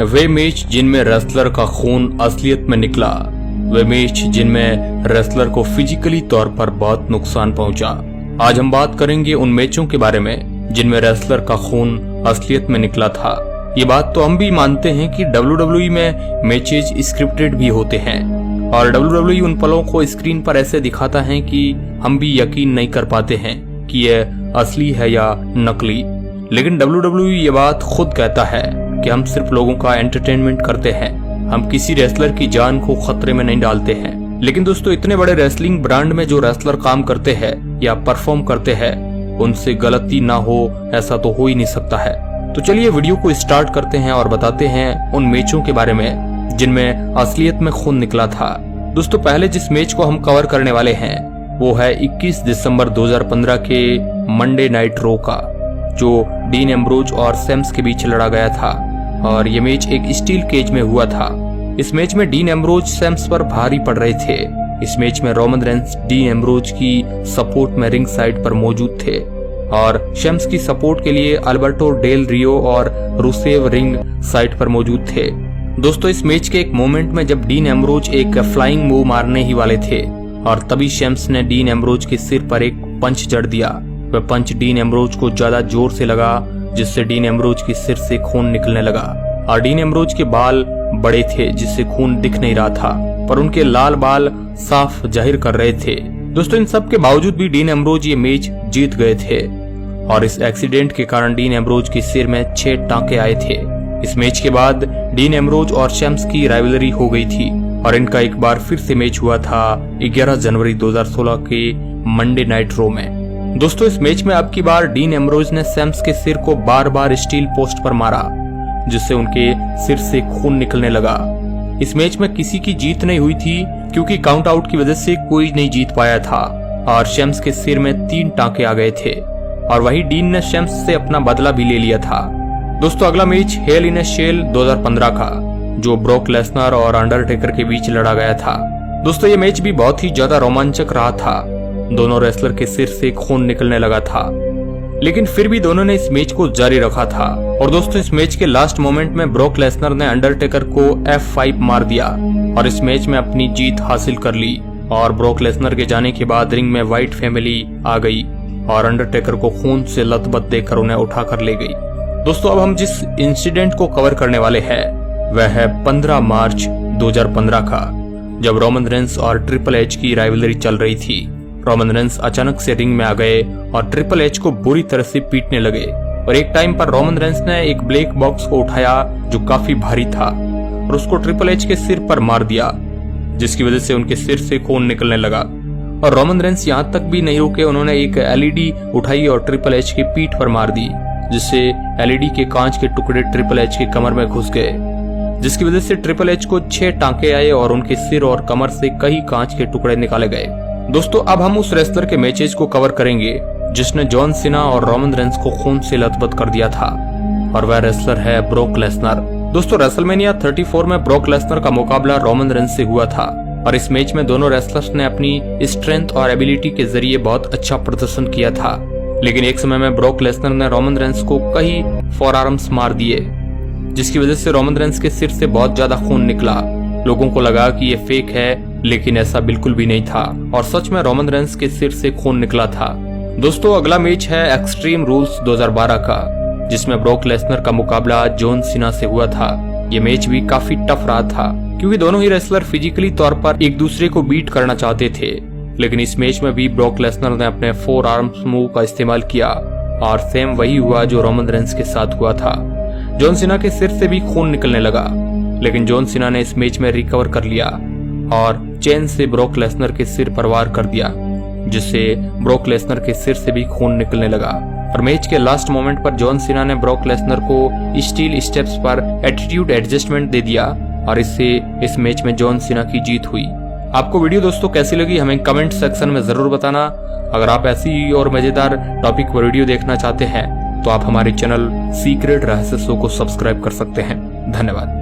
Way match जिनमें wrestler का खून असलियत में निकला, वे मैच जिनमें रेसलर को फिजिकली तौर पर बहुत नुकसान पहुंचा। आज हम बात करेंगे उन मैचों के बारे में जिनमें रेसलर का खून असलियत में निकला था। ये बात तो हम भी मानते हैं कि WWE में मैचेज स्क्रिप्टेड भी होते हैं और WWE उन पलों को स्क्रीन पर ऐसे दिखाता है कि हम भी यकीन नहीं कर पाते हैं कि यह असली है या नकली। लेकिन WWE ये बात खुद कहता है कि हम सिर्फ लोगों का एंटरटेनमेंट करते हैं, हम किसी रेसलर की जान को खतरे में नहीं डालते हैं। लेकिन दोस्तों, इतने बड़े रेसलिंग ब्रांड में जो रेसलर काम करते हैं या परफॉर्म करते हैं, उनसे गलती ना हो ऐसा तो हो ही नहीं सकता है। तो चलिए वीडियो को स्टार्ट करते हैं और बताते हैं उन मैचों के बारे में जिनमें असलियत में खून निकला था। दोस्तों, पहले जिस मैच को हम कवर करने वाले हैं वो है 21 दिसंबर 2015 के मंडे नाइट रो का, जो डीन एम्ब्रोज और सेम्स के बीच लड़ा गया था और ये मैच एक स्टील केज में हुआ था। इस मैच में डीन एम्ब्रोज सेम्स पर भारी पड़ रहे थे। इस मैच में रोमन रेंस डीन एम्ब्रोज की सपोर्ट में रिंग साइड पर मौजूद थे और शेम्स की सपोर्ट के लिए अल्बर्टो डेल रियो और रुसेव रिंग साइड पर मौजूद थे। दोस्तों, इस मैच के एक मोमेंट में जब डीन एम्ब्रोज एक फ्लाइंग मूव मारने ही वाले थे और तभी शेम्स ने डीन एम्ब्रोज के सिर पर एक पंच जड़ दिया। वह पंच डीन एम्ब्रोज को ज्यादा जोर से लगा जिससे डीन एम्ब्रोज के सिर से खून निकलने लगा और डीन एम्ब्रोज के बाल बड़े थे जिससे खून दिख नहीं रहा था, पर उनके लाल बाल साफ जाहिर कर रहे थे। दोस्तों, इन सब के बावजूद भी डीन एम्ब्रोज ये मैच जीत गए थे और इस एक्सीडेंट के कारण डीन एम्ब्रोज के सिर में 6 टांके आए थे। इस मैच के बाद डीन एम्ब्रोज और शेम्स की राइवलरी हो गई थी और इनका एक बार फिर से मैच हुआ था 11 जनवरी 2016 के मंडे नाइट रो में। दोस्तों, इस मैच में अब की बार डीन एम्ब्रोज ने सेम्स के सिर को बार बार स्टील पोस्ट पर मारा जिससे उनके सिर से खून निकलने लगा। इस मैच में किसी की जीत नहीं हुई थी क्योंकि काउंट आउट की वजह से कोई नहीं जीत पाया था और शेम्स के सिर में 3 टांके आ गए थे और वही डीन ने शेम्स से अपना बदला भी ले लिया था। दोस्तों, अगला match hello in a shell 2015 का, जो ब्रॉक लेसनर और अंडरटेकर के बीच लड़ा गया था। दोस्तों, ये मैच भी बहुत ही ज्यादा रोमांचक रहा था। दोनों रेसलर के सिर से खून निकलने लगा था, लेकिन फिर भी दोनों ने इस मैच को जारी रखा था। और दोस्तों, इस मैच के लास्ट मोमेंट में ब्रॉक लेसनर ने अंडरटेकर को F5 मार दिया और इस मैच में अपनी जीत हासिल कर ली और ब्रॉक लेसनर के जाने के बाद रिंग में व्हाइट फैमिली आ गई और अंडरटेकर को खून से लथपथ देकर उन्हें उठा कर ले गई। दोस्तों, अब हम जिस इंसिडेंट को कवर करने वाले हैं वह है 15 मार्च 2015 का, जब रोमन रेंस और ट्रिपल एच की राइवलरी चल रही थी। रोमन रेंस अचानक से रिंग में आ गए और ट्रिपल एच को बुरी तरह से पीटने लगे और एक टाइम पर रोमन रेंस ने एक ब्लैक बॉक्स को उठाया जो काफी भारी था और उसको ट्रिपल एच के सिर पर मार दिया, जिसकी वजह से उनके सिर से खून निकलने लगा। और रोमन रेंस यहाँ तक भी नहीं रुके, उन्होंने एक LED उठाई और ट्रिपल एच की पीठ पर मार दी, जिससे LED के कांच के टुकड़े ट्रिपल एच के कमर में घुस गए, जिसकी वजह से ट्रिपल एच को 6 टांके आए और उनके सिर और कमर से कई कांच के टुकड़े निकाले गए। दोस्तों, अब हम उस रेसलर के मैचेस को कवर करेंगे जिसने जॉन सीना और रोमन रेंस को खून से लथपथ कर दिया था और वह रेसलर है ब्रॉक लेसनर। दोस्तों, रेसलमेनिया 34 में ब्रॉक लेसनर का मुकाबला रोमन रेंस से हुआ था और इस मैच में दोनों रेसलर्स ने अपनी स्ट्रेंथ और एबिलिटी के जरिए बहुत अच्छा प्रदर्शन किया था। लेकिन एक समय में ब्रॉक लेसनर ने रोमन रेंस को कई फोरआर्म्स मार दिए, जिसकी वजह से रोमन रेंस के सिर से बहुत ज्यादा खून निकला। लोगों को लगा कि ये फेक है, लेकिन ऐसा बिल्कुल भी नहीं था और सच में रोमन रेंस के सिर से खून निकला था। दोस्तों, अगला मैच है एक्सट्रीम रूल्स 2012 का, जिसमें ब्रॉक लेसनर का मुकाबला जॉन सीना से हुआ था। ये मैच भी काफी टफ रहा था क्योंकि दोनों ही रेसलर फिजिकली तौर पर एक दूसरे को बीट करना चाहते थे। लेकिन इस मैच में भी ब्रॉक लेसनर ने अपने 4 आर्म्स मूव का इस्तेमाल किया और सेम वही हुआ जो रोमन रेंस के साथ हुआ था। जॉन सीना के सिर से भी खून निकलने लगा, लेकिन जॉन सीना ने इस मैच में रिकवर कर लिया और चेन से ब्रॉक लेसनर के सिर पर वार कर दिया, जिससे ब्रॉक लेसनर के सिर से भी खून निकलने लगा। और मैच के लास्ट मोमेंट पर जॉन सीना ने ब्रॉक लेसनर को स्टील स्टेप्स पर एटीट्यूड एडजस्टमेंट दे दिया और इससे इस मैच में जॉन सीना की जीत हुई। आपको वीडियो दोस्तों कैसी लगी हमें कमेंट सेक्शन में जरूर बताना। अगर आप ऐसी और मजेदार टॉपिक पर वीडियो देखना चाहते हैं तो आप हमारे चैनल सीक्रेट रहस्य शो को सब्सक्राइब कर सकते हैं। धन्यवाद।